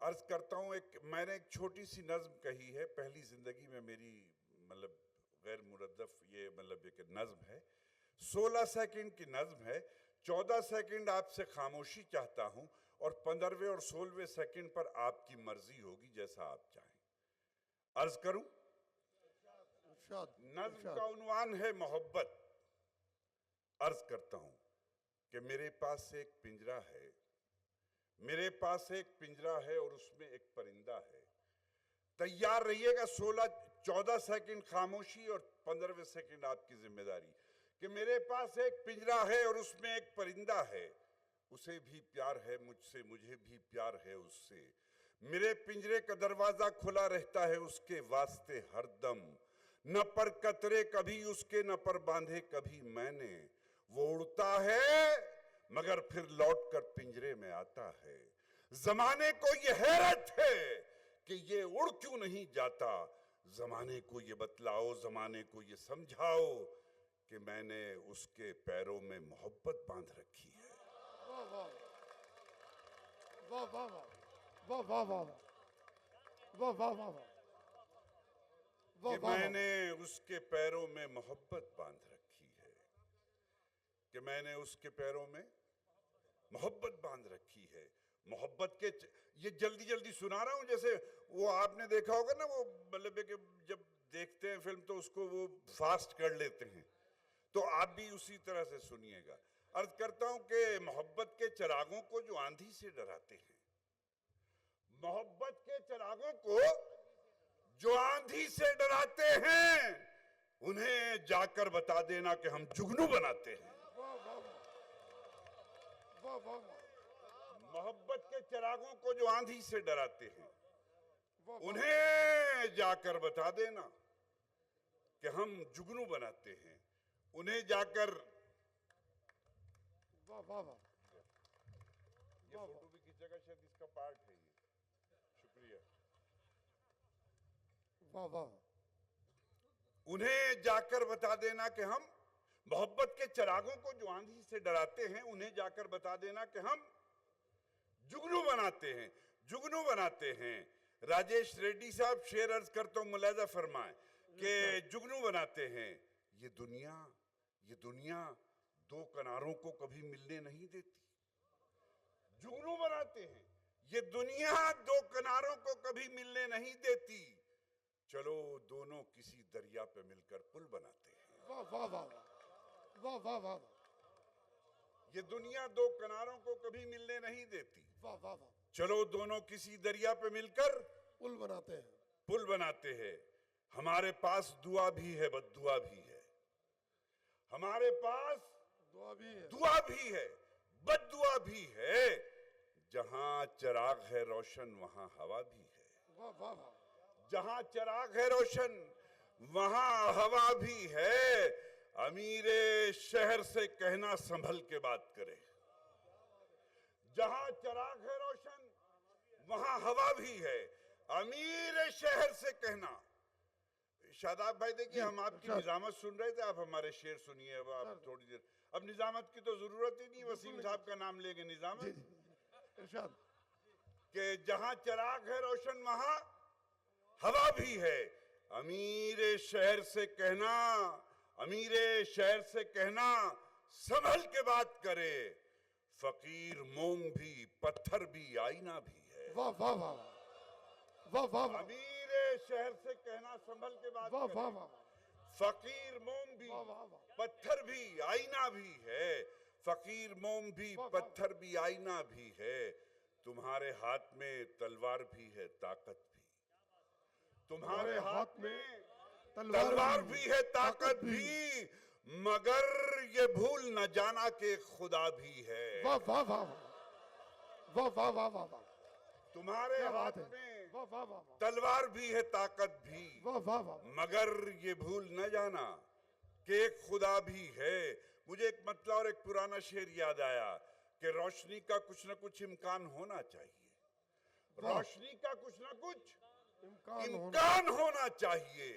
अर्ज करता हूँ, मैंने एक छोटी सी नज्म कही है, पहली जिंदगी में मेरी, मतलब गैर मुरद्दफ ये मतलब एक नज्म है, 16 सेकंड की नज्म है। 14 सेकंड आपसे खामोशी चाहता हूं और 15वें और 16वें सेकंड पर आपकी मर्जी होगी, जैसा आप चाहें। अर्ज करूं, नज्म का उन्वान है मोहब्बत। अर्ज करता हूं कि मेरे पास एक पिंजरा है, मेरे पास एक पिंजरा है और उसमें एक परिंदा है। तैयार रहिएगा, 14 सेकंड खामोशी और 15वें सेकंड आपकी जिम्मेदारी। कि मेरे पास एक पिंजरा है और उसमें एक परिंदा है, उसे भी प्यार है मुझसे, मुझे भी प्यार है उससे। मेरे पिंजरे का दरवाजा खुला रहता है उसके वास्ते हरदम, न पर कतरे कभी उसके, न पर बांधे कभी मैंने। वो उड़ता है मगर फिर लौट कर पिंजरे में आता है। जमाने को ये हैरत है कि ये उड़ क्यों नहीं जाता। जमाने को ये बतलाओ, जमाने को ये समझाओ कि मैंने उसके पैरों में मोहब्बत बांध रखी है। वाह वाह वाह वाह वाह वाह वाह वाह वाह वाह वाह, कि मैंने उसके पैरों में मोहब्बत बांध रखी है, कि मैंने उसके पैरों में मोहब्बत बांध रखी है। मोहब्बत के ये जल्दी जल्दी सुना रहा हूं, जैसे वो आपने देखा होगा ना, वो मतलब कि जब देखते हैं फिल्म तो उसको वो फास्ट कर लेते हैं, तो आप भी उसी तरह से सुनिएगा। अर्ज करता हूं कि मोहब्बत के चिरागों को जो आंधी से डराते हैं, मोहब्बत के चिरागों को जो आंधी से डराते हैं, उन्हें जाकर बता देना कि हम जुगनू बनाते हैं। मोहब्बत के चिरागों को जो आंधी से डराते हैं, उन्हें जाकर बता देना कि हम जुगनू बनाते हैं। उन्हें जाकर वाह वाह वाह, ये फोटो भी खींचेगा, शायद इसका पार्ट है ये। शुक्रिया। वाह वाह, उन्हें जाकर बता देना कि हम मोहब्बत के चिरागों को जो आंधी से डराते हैं, उन्हें जाकर बता देना कि हम जुगनू बनाते हैं, जुगनू बनाते हैं। राजेश रेड्डी साहब, शेर अर्ज करता हूं, मुलाजा फरमाएं कि जुगनू बनाते हैं। ये दुनिया दो किनारों को कभी मिलने नहीं देती। जुगनू बनाते हैं, ये दुनिया दो किनारों को कभी मिलने नहीं देती। चलो दोनों किसी दरिया पे मिलकर पुल बनाते हैं। वाह वाह वाह वाह वाह वाह, ये दुनिया दो किनारों को कभी मिलने नहीं देती। वाह वाह वाह, चलो दोनों किसी दरिया पे मिलकर पुल बनाते हैं, पुल बनाते हैं। हमारे पास दुआ भी है, बद्दुआ भी है। हमारे पास दुआ भी है, दुआ भी है, बद्दुआ भी है। जहां चिराग है रोशन वहां हवा भी है। वाह वाह वाह, जहां चिराग है रोशन वहां हवा भी है। अमीरे शहर से कहना संभल के बात करे। जहां चिराग है रोशन वहां हवा भी है। अमीर शहर से कहना। शादाब भाई देखिए, हम आपकी निजामत सुन रहे थे, आप हमारे शेर सुनिए। अब आप थोड़ी देर, अब निजामत की तो जरूरत ही नहीं, वसीम साहब का नाम लेंगे निजामत। इरशाद, कि जहां चिराग है रोशन वहां हवा भी है। अमीर शहर से कहना, अमीर शहर से कहना संभल के बात करे। फकीर मोम भी पत्थर भी आईना भी है। वाह वाह वाह वाह वाह वाह, अमीर शहर से कहना संभल के बात वाह करे। वाह वाह, फकीर मोम भी वाह वाह वाह, पत्थर भी आईना भी है। फकीर मोम भी पत्थर भी आईना भी है। तुम्हारे हाथ में तलवार भी है, ताकत भी। तुम्हारे हाथ में तलवार भी है, ताकत भी। मगर ये भूल न जाना कि खुदा भी है। वाह वाह वाह वाह वाह वाह वाह वाह, तुम्हारे हाथ है, में वाह वाह वाह, तलवार भी है, ताकत भी। वाह वाह वाह, मगर ये भूल न जाना कि एक खुदा भी है। मुझे एक मतलब और एक पुराना शेर याद आया कि रोशनी का कुछ न कुछ इम्कान होना चाहिए। रोशनी का कुछ न कुछ इम्कान होना चाहिए।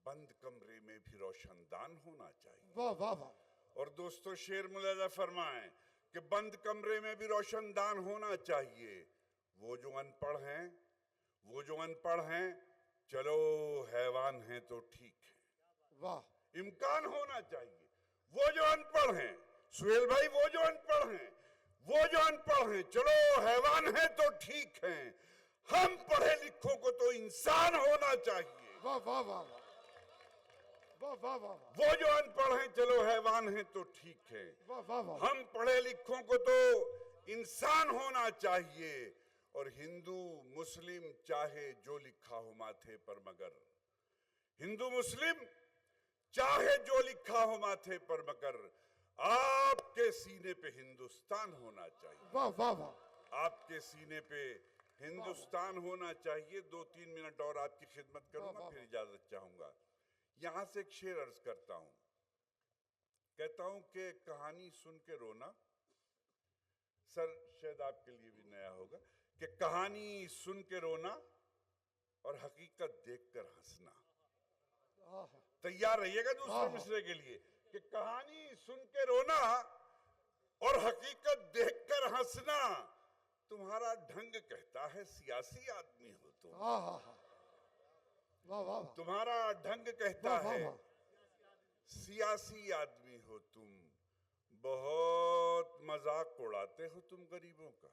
बंद कमरे में भी रोशनदान होना चाहिए। वाह वाह वाह, और दोस्तों, शेर मुलाजा फरमाएं कि बंद कमरे में भी रोशनदान होना चाहिए। वो जो अनपढ़ हैं, वो जो अनपढ़ हैं, चलो हैवान हैं तो ठीक है, वाह इम्कान होना चाहिए। वो जो अनपढ़ हैं सुहेल भाई, वो जो अनपढ़ हैं, वो जो अनपढ़ हैं, चलो हैवान हैं तो ठीक हैं, हम पढ़े लिखों को तो इंसान होना चाहिए। वाह वाह वाह वाह वाह वाह वो जो अनपढ़ हैं चलो हैवान हैं तो ठीक है, वाह वाह वाह हम पढ़े लिखों को तो इंसान होना चाहिए। और हिंदू मुस्लिम चाहे जो लिखा हो माथे पर, मगर हिंदू मुस्लिम चाहे जो लिखा हो माथे पर, मगर आपके सीने पे हिंदुस्तान होना चाहिए। वाह वाह वाह आपके सीने पे हिंदुस्तान होना चाहिए। 2-3 मिनट और आपकी खिदमत करूंगा, फिर इजाजत चाहूंगा। यहां से एक शेर अर्ज करता हूं, कहता हूं कि कहानी सुन के रोना, सर शायद आपके लिए भी नया होगा, कि कहानी सुन के रोना और हकीकत देखकर हंसना। तैयार रहिएगा दूसरे मिसरे के लिए, कि कहानी सुन के रोना और हकीकत देखकर हंसना। तुम्हारा ढंग कहता है सियासी आदमी हो तुम, वाह वाह तुम्हारा ढंग कहता है सियासी आदमी हो तुम, बहुत मजाक उड़ाते हो तुम गरीबों का,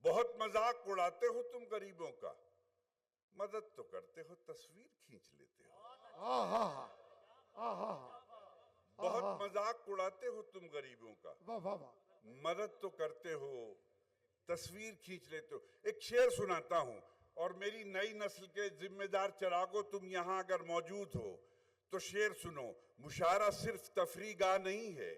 बहुत मजाक उड़ाते हो तुम गरीबों का, मदद तो करते हो, तस्वीर खींच लेते हो। बहुत मजाक उड़ाते हो तुम गरीबों का, वाह वाह वाह मदद तो करते हो, तस्वीर खींच लेते हो। एक शेर सुनाता हूं, और मेरी नई नस्ल के जिम्मेदार चरागो, तुम यहां अगर मौजूद हो तो शेर सुनो। मुशायरा सिर्फ तफरीगाह नहीं है,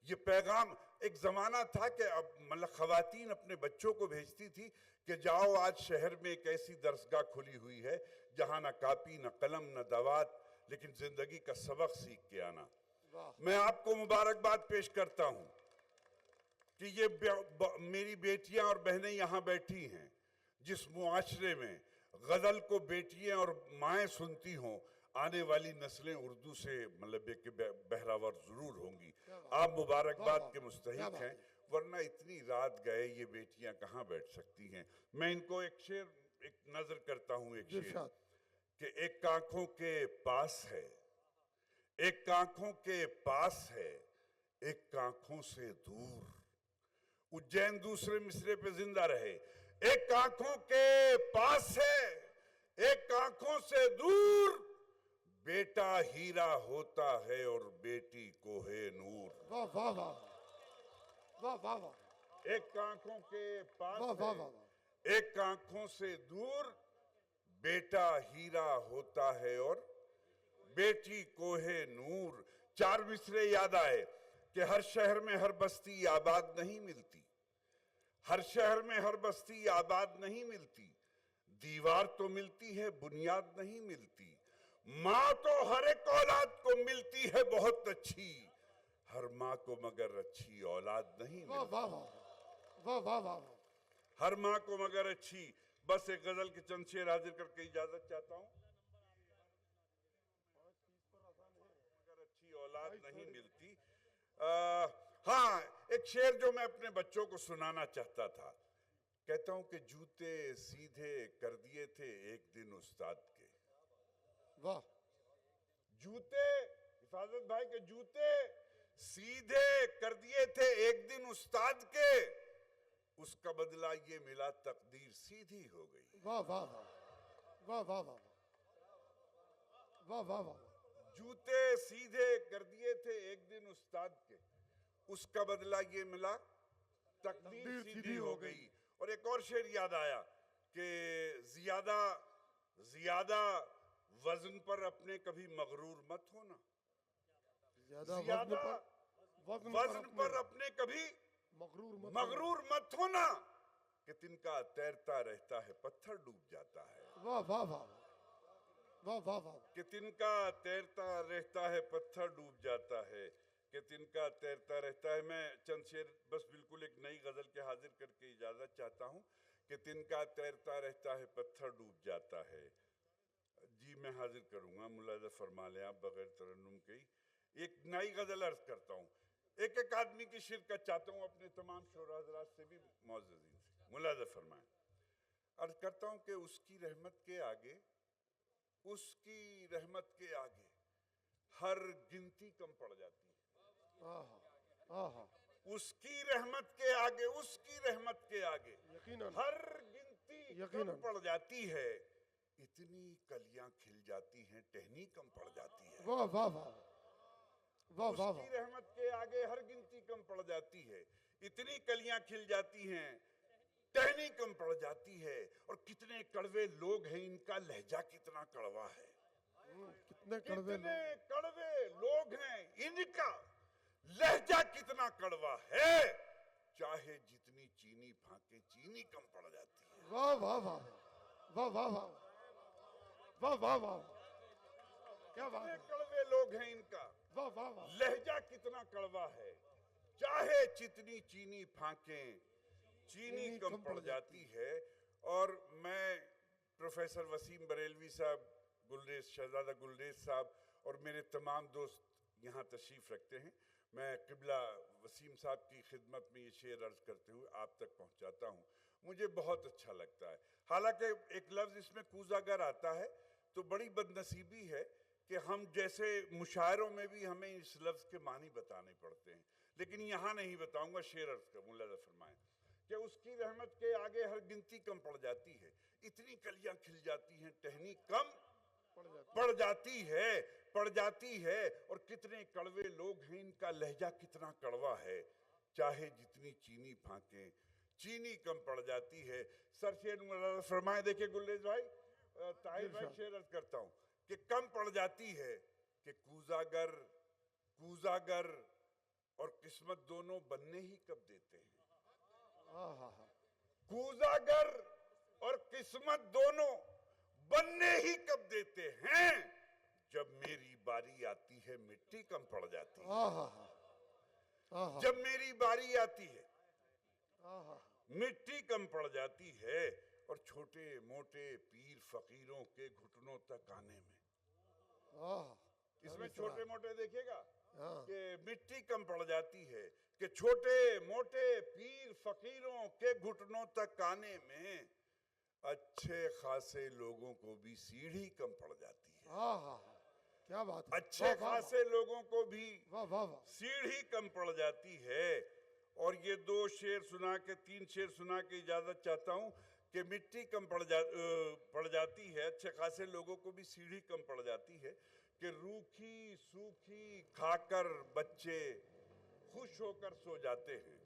ये पैगाम। एक जमाना था कि अब मतलब खवातीन अपने बच्चों को भेजती थी कि जाओ आज शहर में एक ऐसी दरसगाह खुली हुई है जहां ना कापी न कलम न दवात, लेकिन जिंदगी का सबक सीख के आना। मैं आपको मुबारकबाद पेश करता हूं कि ये मेरी बेटियां और बहनें यहां बैठी हैं, जिस मुआशरे में गजल को बेटियां और माएँ सुनती हों, आने वाली नस्लें उर्दू से मतलब कि बहरावर जरूर होंगी। आप मुबारकबाद के मुस्तहिक हैं, वरना इतनी रात गए ये बेटियां कहाँ बैठ सकती हैं। मैं इनको एक शेर, एक नजर करता हूं, एक शेर कि एक आंखों के पास है, एक आंखों के पास है, एक आंखों से दूर। उज्जैन दूसरे मिसरे पे जिंदा रहे। एक आंखों के पास है, एक आंखों से दूर, बेटा हीरा होता है और बेटी कोहे नूर। वाह वाह वाह वाह वाह वाह एक आंखों के पास वाह वाह है, वाह एक आंखों से दूर, बेटा हीरा होता है और बेटी कोहे नूर। 4 मिसरे याद आए कि हर शहर में हर बस्ती आबाद नहीं मिलती, हर शहर में हर बस्ती आबाद नहीं मिलती, दीवार तो मिलती है बुनियाद नहीं मिलती, माँ तो हर एक औलाद को मिलती है बहुत अच्छी, हर माँ को मगर अच्छी औलाद नहीं वाह मिलती। वाह वाह वाह वाह वाह हर माँ को मगर अच्छी। बस एक गजल के चंद शेर हाजिर करके इजाजत चाहता हूँ। मगर अच्छी औलाद नहीं मिलती। हाँ, एक शेर जो मैं अपने बच्चों को सुनाना चाहता था, कहता हूं कि जूते सीधे कर दिए थे एक दिन उस्ताद के। वाह जूते, हिफाजत भाई के जूते सीधे कर दिए थे एक दिन उस्ताद के, उसका बदला ये मिला तकदीर सीधी हो गई। वाह वाह वाह वाह वाह वाह वाह वाह जूते सीधे कर दिए थे एक दिन उस्ताद के, उसका बदला ये मिला तकदीर सीधी हो गई। और एक और शेर याद आया कि ज्यादा ज्यादा वजन पर अपने कभी मगरूर मत होना, ज्यादा वजन पर अपने कभी मगरूर मत होना, कि तिनका तैरता रहता है पत्थर डूब जाता है। वाह वाह वाह वाह वाह वाह कि तिनका तैरता रहता है पत्थर डूब जाता है, कि तिनका तैरता रहता है। मैं चंद शेर बस बिल्कुल एक नई गजल के हाजिर करके इजाजत चाहता हूँ कि तिनका तैरता रहता है पत्थर डूब जाता है। जी मैं हाजिर करूंगा, मुलाजा फरमा लें आप बगैर तरन्नुम के ही। एक नई गजल अर्ज करता हूँ, एक एक आदमी की शिरकत चाहता हूँ, अपने तमाम शोरा हज़रात से भी मौजूदीन से। मुलाजा फरमाएं। अर्ज करता हूं कि उसकी रहमत के आगे हर गिनती कम पड़ जाती है। उसकी रहमत के आगे यकीनन हर गिनती कम यकीनन। पड़ जाती है। इतनी कलियां खिल जाती हैं, टहनी कम पड़ जाती है। वाह वाह वाह वाह वाह उसकी रहमत के आगे हर गिनती कम पड़ जाती है। इतनी कलियां खिल जाती हैं, टहनी कम पड़ जाती है। और कितने कड़वे लोग हैं, इनका लहजा कितना कड़वा है। कितने कड़वे कितने कड़वे लोग हैं, इनका लहजा कितना कड़वा है। चाहे जितनी चीनी फाके, चीनी कम पड़ जाती है। वाह वाह वाह वाह वाह वाह वाह वाह वाह क्या बात कितने है। कड़वे लोग हैं, इनका वाह वाह वाह लहजा कितना कड़वा है। चाहे जितनी चीनी फाके, चीनी कम पड़ जाती है। और मैं प्रोफेसर वसीम बरेलवी साहब, शहजादा गुलरेज साहब और मेरे तमाम दोस्त यहाँ तशरीफ रखते हैं। मैं किबला वसीम साहब की खिदमत में ये शेर अर्ज करते हुए आप तक पहुँचाता हूँ। मुझे बहुत अच्छा लगता है। हालांकि एक लफ्ज़ इसमें कूजागर आता है, तो बड़ी बदनसीबी है कि हम जैसे मुशायरों में भी हमें इस लफ्ज़ के मानी बताने पड़ते हैं, लेकिन यहाँ नहीं बताऊंगा। शेर अर्ज कर मुलाजा फरमाएं कि उसकी रहमत के आगे हर गिनती कम पड़ जाती है। इतनी कलियां खिल जाती हैं, टहनी कम पड़ जाती है। और कितने कड़वे लोग हैं, इनका लहजा कितना कड़वा है। चाहे जितनी चीनी फाके, चीनी कम पड़ जाती है। सर शेर मुलाजा फरमाएं। देखिए गुलरेज भाई, ताहिर भाई, शेर अर्ज करता हूँ कि कम पड़ जाती है कि कूजागर और किस्मत दोनों बनने ही कब देते हैं। कूजागर और किस्मत दोनों बनने ही कब देते हैं। जब मेरी बारी आती है, मिट्टी कम पड़ जाती है। जब मेरी बारी आती है, मिट्टी कम पड़ जाती है। और छोटे मोटे पीर फकीरों के घुटनों तक आने में, इसमें छोटे मोटे देखिएगा कि मिट्टी कम पड़ जाती है कि छोटे मोटे पीर फकीरों के घुटनों तक आने में अच्छे खासे लोगों को भी सीढ़ी कम पड़ जाती है। क्या बात है। अच्छे खासे लोगों को भी वाह वाह वाह सीढ़ी कम पड़ जाती है। और ये 2 शेर सुना के 3 शेर सुना के इजाजत चाहता हूं कि मिट्टी कम पड़ जाती है, अच्छे खासे लोगों को भी सीढ़ी कम पड़ जाती है। कि रूखी सूखी खाकर बच्चे खुश होकर सो जाते हैं।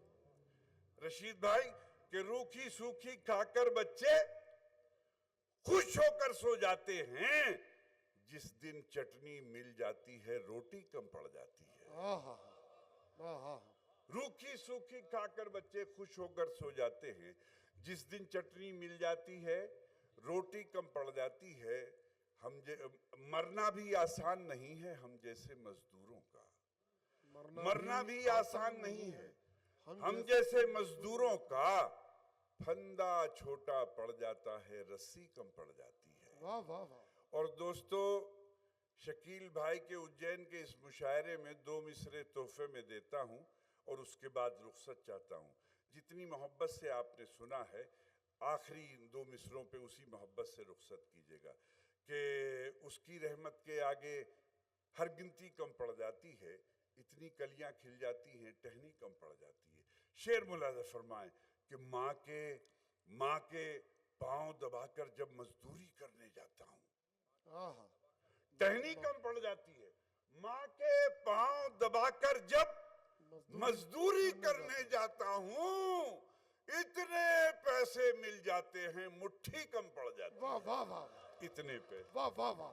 रशीद भाई, कि रूखी सूखी खाकर बच्चे खुश होकर सो जाते हैं। जिस दिन चटनी मिल जाती है, रोटी कम पड़ जाती है। रूखी सूखी खाकर बच्चे खुश होकर सो जाते हैं। जिस दिन चटनी मिल जाती है, रोटी कम पड़ जाती है। मरना भी आसान नहीं है हम जैसे मजदूरों का। मरना भी आसान नहीं है हम जैसे मजदूरों का। फंदा छोटा पड़ जाता है, रस्सी कम पड़ जाती है। वाह वाह वाह। और दोस्तों, शकील भाई के उज्जैन के इस मुशायरे में 2 मिसरे तोहफे में देता हूं और उसके बाद रुखसत चाहता हूं। जितनी मोहब्बत से आपने सुना है, आखिरी 2 मिसरों पे उसी मोहब्बत से रुखसत कीजिएगा कि उसकी रहमत के आगे हर गिनती कम पड़ जाती है। इतनी कलियां खिल जाती हैं, टहनी कम पड़ जाती है। शेर मुलाजा फरमाएं कि माँ के पांव दबाकर जब मजदूरी करने जाता हूँ, टहनी कम पड़ जाती है। माँ के पांव दबाकर जब मजदूरी करने जाता हूँ, इतने पैसे मिल जाते हैं, मुट्ठी कम पड़ जाती है। वाह वाह वाह इतने पैसे। वाह वाह वाह।